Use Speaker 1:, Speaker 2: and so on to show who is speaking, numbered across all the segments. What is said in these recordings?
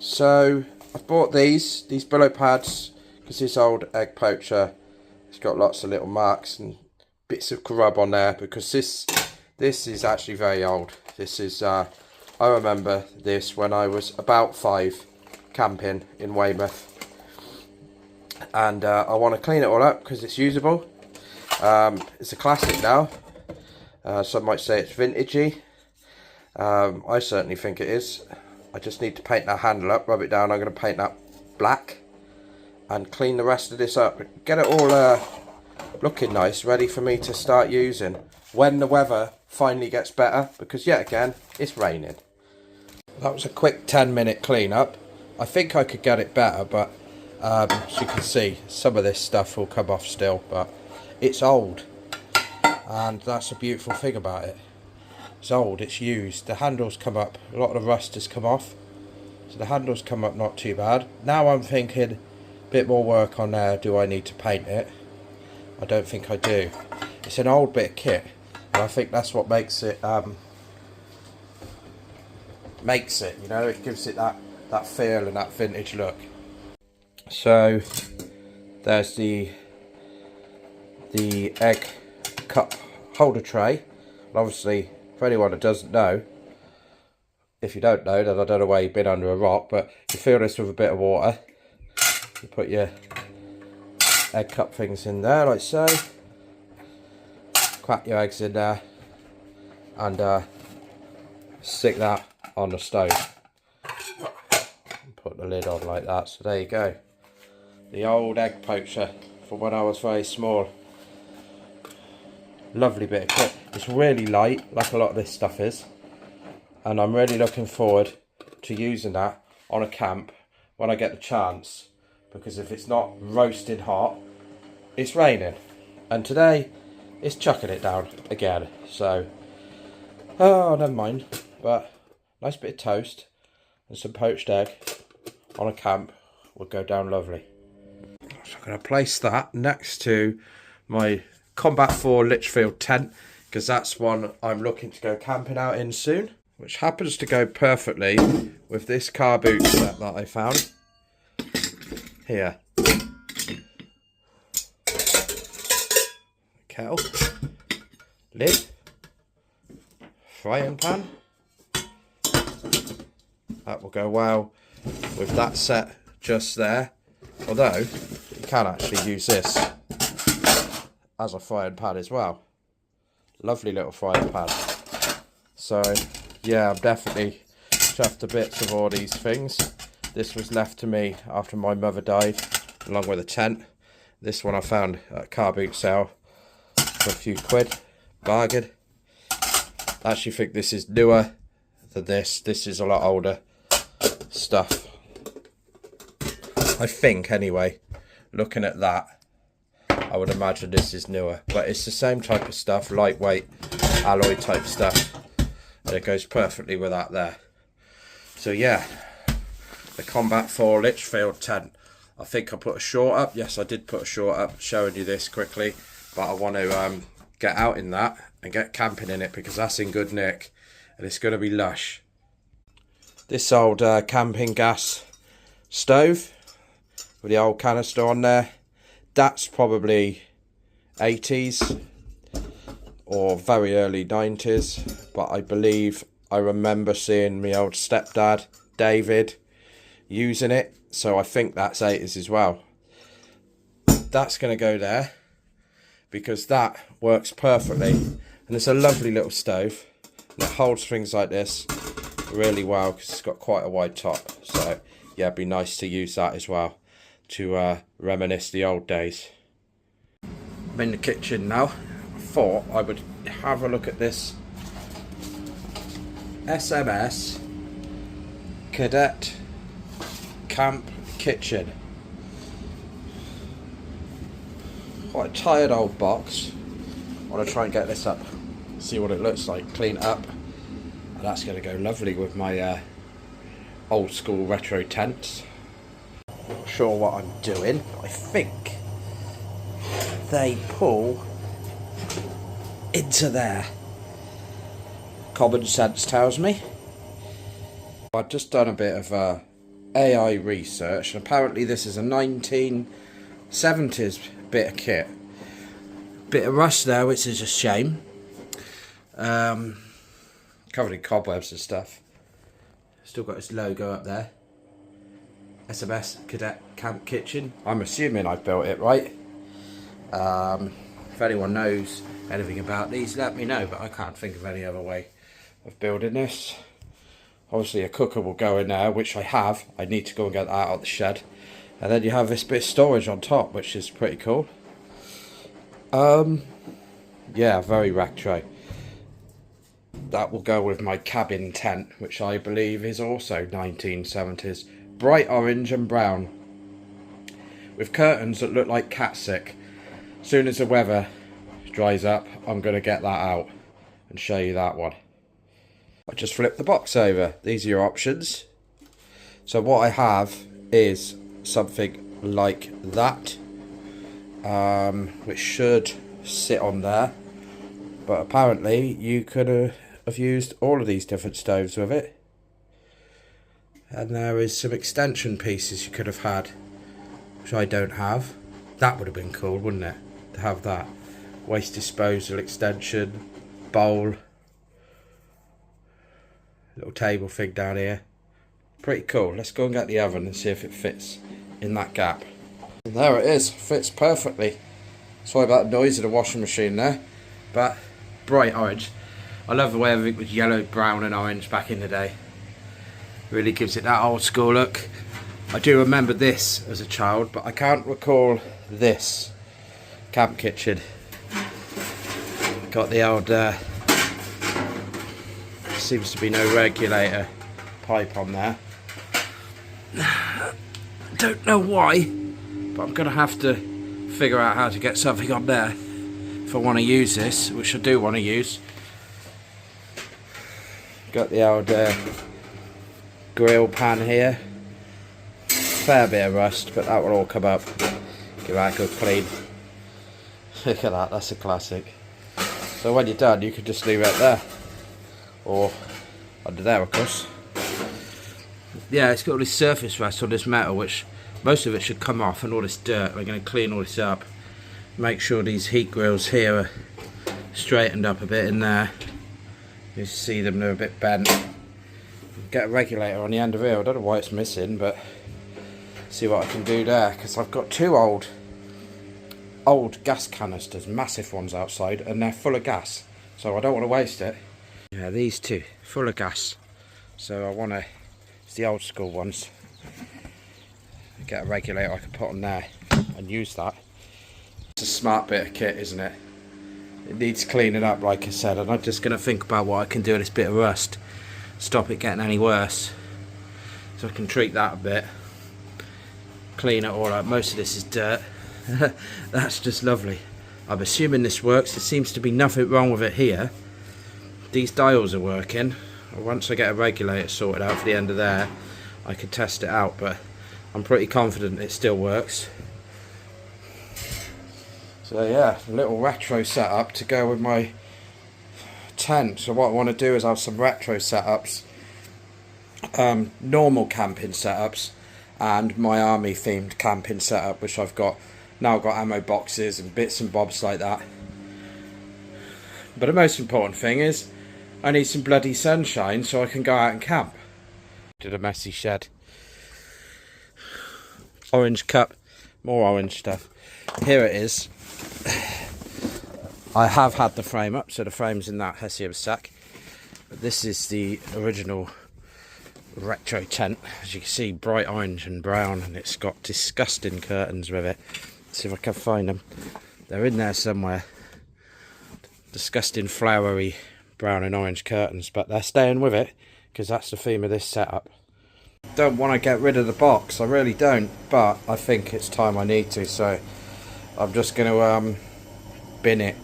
Speaker 1: So I've bought these billow pads because this old egg poacher, it's got lots of little marks and bits of grub on there, because this is actually very old. This is I remember this when I was about 5, camping in Weymouth, and I want to clean it all up because it's usable. It's a classic now. Some might say it's vintagey. I certainly think it is. I just need to paint that handle up, rub it down. I'm going to paint that black and clean the rest of this up. Get it all looking nice, ready for me to start using when the weather finally gets better, because yet again, it's raining. That was a quick 10-minute clean up. I think I could get it better, but as you can see, some of this stuff will come off still, but it's old. And that's a beautiful thing about it. It's old, it's used, the handles come up, a lot of the rust has come off, so the handles come up not too bad. Now I'm thinking, a bit more work on there. Do I need to paint it? I don't think I do. It's an old bit of kit, and I think that's what makes it, you know, it gives it that feel and that vintage look. So there's the egg cup holder tray, and obviously, for anyone that doesn't know, if you don't know, then I don't know where you've been under a rock, but you fill this with a bit of water, you put your egg cup things in there like so, crack your eggs in there, and stick that on the stove, put the lid on like that. So there you go, the old egg poacher from when I was very small. Lovely bit of kit. It's really light, like a lot of this stuff is, and I'm really looking forward to using that on a camp when I get the chance, because if it's not roasting hot, it's raining, and today it's chucking it down again, so oh, never mind. But nice bit of toast and some poached egg on a camp would go down lovely. So I'm going to place that next to my Combat 4 Litchfield tent, because that's one I'm looking to go camping out in soon, which happens to go perfectly with this car boot set that I found here. Kettle, lid, frying pan. That will go well with that set just there, although you can actually use this as a frying pan as well. Lovely little frying pan. So yeah, I'm definitely chuffed to bits of all these things. This was left to me after my mother died, along with a tent. This one I found at a car boot sale for a few quid, bargain. I actually think this is newer than this. This is a lot older stuff, I think, anyway. Looking at that, I would imagine this is newer, but it's the same type of stuff, lightweight alloy type stuff, and it goes perfectly with that there. So yeah, the Combat 4 Litchfield tent. I think I put a short up. Yes, I did put a short up showing you this quickly, but I want to get out in that and get camping in it, because that's in good nick and it's going to be lush. This old camping gas stove with the old canister on there, that's probably 80s or very early 90s, but I believe I remember seeing my old stepdad David using it, so I think that's 80s as well. That's going to go there because that works perfectly, and it's a lovely little stove, and it holds things like this really well because it's got quite a wide top. So yeah, it'd be nice to use that as well to reminisce the old days. I'm in the kitchen now. I thought I would have a look at this SMS Cadet Camp Kitchen. Quite a tired old box. I want to try and get this up, see what it looks like, clean it up, and that's going to go lovely with my old school retro tents. Not sure what I'm doing, but I think they pull into there. Common sense tells me. I've just done a bit of AI research, and apparently this is a 1970s bit of kit. Bit of rust there, which is a shame. Covered in cobwebs and stuff. Still got its logo up there. SMS Cadet Camp Kitchen. I'm assuming I've built it right. If anyone knows anything about these, let me know, but I can't think of any other way of building this. Obviously a cooker will go in there, which I have. I need to go and get that out of the shed. And then you have this bit of storage on top, which is pretty cool. Yeah, very retro. That will go with my cabin tent, which I believe is also 1970s. Bright orange and brown, with curtains that look like cat sick. As soon as the weather dries up, I'm going to get that out and show you that one. I just flip the box over. These are your options. So what I have is something like that, which should sit on there, but apparently you could have used all of these different stoves with it. And there is some extension pieces you could have had, which I don't have. That would have been cool, wouldn't it, to have that waste disposal extension, bowl, little table thing down here. Pretty cool. Let's go and get the oven and see if it fits in that gap. And there it is, fits perfectly. Sorry about the noise of the washing machine there, but bright orange. I love the way everything was yellow, brown and orange back in the day. Really gives it that old school look. I do remember this as a child, but I can't recall this camp kitchen. Got the old seems to be no regulator pipe on there. Don't know why, but I'm gonna have to figure out how to get something on there if I want to use this, which I do want to use. Got the old grill pan here. Fair bit of rust, but that will all come up. Give that a good clean. Look at that, that's a classic. So when you're done, you can just leave it there, or under there, of course. Yeah, it's got all this surface rust on this metal, which most of it should come off, and all this dirt. We're going to clean all this up, make sure these heat grills here are straightened up a bit in there. You see them, they're a bit bent. Get a regulator on the end of here. I don't know why it's missing, but see what I can do there, because I've got two old gas canisters, massive ones outside, and they're full of gas, so I don't want to waste it. Yeah, these two full of gas, so I want to, it's the old school ones, get a regulator I can put on there and use that. It's a smart bit of kit, isn't it? It needs cleaning up, like I said, and I'm just going to think about what I can do with this bit of rust, stop it getting any worse, so I can treat that a bit, clean it all up. Most of this is dirt. That's just lovely. I'm assuming this works. There seems to be nothing wrong with it here. These dials are working. Once I get a regulator sorted out for the end of there, I can test it out, but I'm pretty confident it still works. So yeah, a little retro setup to go with my tent. So what I want to do is have some retro setups, normal camping setups, and my army themed camping setup, which I've got now. I've got ammo boxes and bits and bobs like that. But the most important thing is I need some bloody sunshine so I can go out and camp. Did a messy shed. Orange cup, more orange stuff. Here it is. I have had the frame up, so the frame's in that Hessium sack. But this is the original retro tent. As you can see, bright orange and brown, and it's got disgusting curtains with it. Let's see if I can find them. They're in there somewhere. Disgusting flowery brown and orange curtains, but they're staying with it because that's the theme of this setup. Don't want to get rid of the box, I really don't, but I think it's time I need to, so I'm just going to bin it.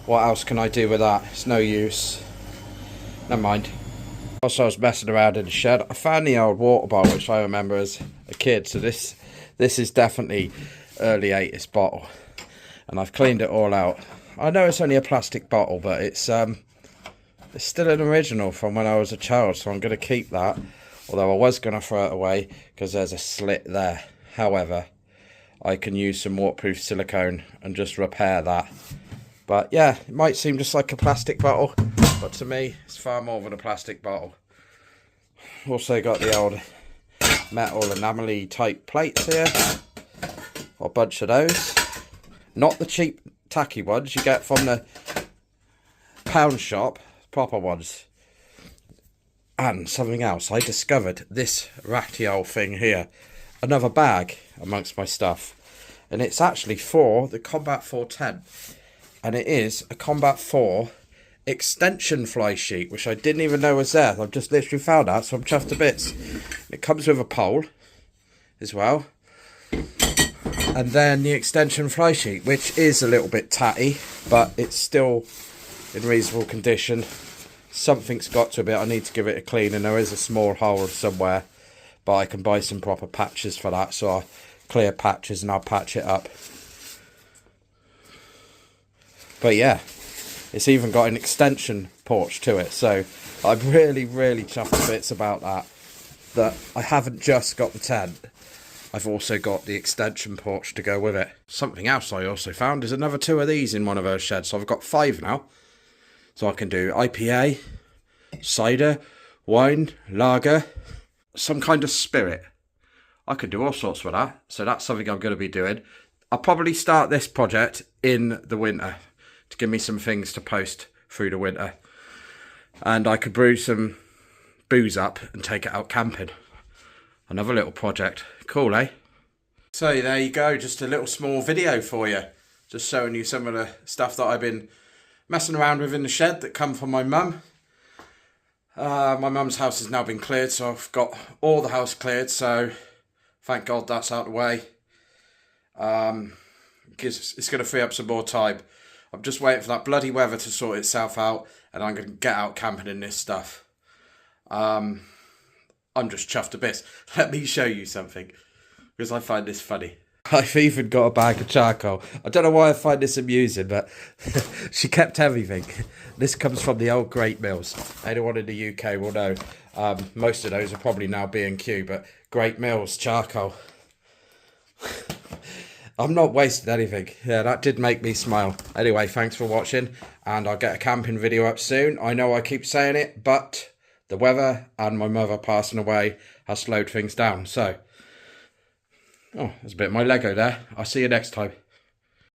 Speaker 1: What else can I do with that? It's no use. Never mind. Also, I was messing around in the shed. I found the old water bottle, which I remember as a kid. So this is definitely early 80s bottle, and I've cleaned it all out. I know it's only a plastic bottle, but it's still an original from when I was a child, so I'm going to keep that. Although I was going to throw it away because there's a slit there. However, I can use some waterproof silicone and just repair that. But yeah, it might seem just like a plastic bottle, but to me, it's far more than a plastic bottle. Also got the old metal enamel type plates here. A bunch of those. Not the cheap tacky ones you get from the pound shop, proper ones. And something else, I discovered this ratty old thing here. Another bag amongst my stuff. And it's actually for the Combat 410. And it is a Combat 4 extension fly sheet, which I didn't even know was there. I've just literally found out, so I'm chuffed to bits. It comes with a pole as well. And then the extension fly sheet, which is a little bit tatty, but it's still in reasonable condition. Something's got to a bit. I need to give it a clean, and there is a small hole somewhere, but I can buy some proper patches for that, so I'll clear patches and I'll patch it up. But yeah, it's even got an extension porch to it, so I'm really chuffed to bits about that I haven't just got the tent, I've also got the extension porch to go with it. Something else I also found is another 2 of these in one of those sheds, so I've got 5 now. So I can do IPA, cider, wine, lager, some kind of spirit. I could do all sorts with that, so that's something I'm going to be doing. I'll probably start this project in the winter to give me some things to post through the winter. And I could brew some booze up and take it out camping. Another little project. Cool, eh? So there you go, just a little small video for you. Just showing you some of the stuff that I've been messing around with in the shed that come from my mum. My mum's house has now been cleared, so I've got all the house cleared, so thank God that's out of the way. Because it's going to free up some more time. I'm just waiting for that bloody weather to sort itself out, and I'm going to get out camping in this stuff. I'm just chuffed to bits. Let me show you something, because I find this funny. I've even got a bag of charcoal. I don't know why I find this amusing, but she kept everything. This comes from the old Great Mills. Anyone in the UK will know. Most of those are probably now B&Q, but Great Mills charcoal. I'm not wasting anything. Yeah, that did make me smile. Anyway, thanks for watching, and I'll get a camping video up soon. I know I keep saying it, but the weather and my mother passing away has slowed things down, so... Oh, there's a bit of my Lego there. I'll see you next time.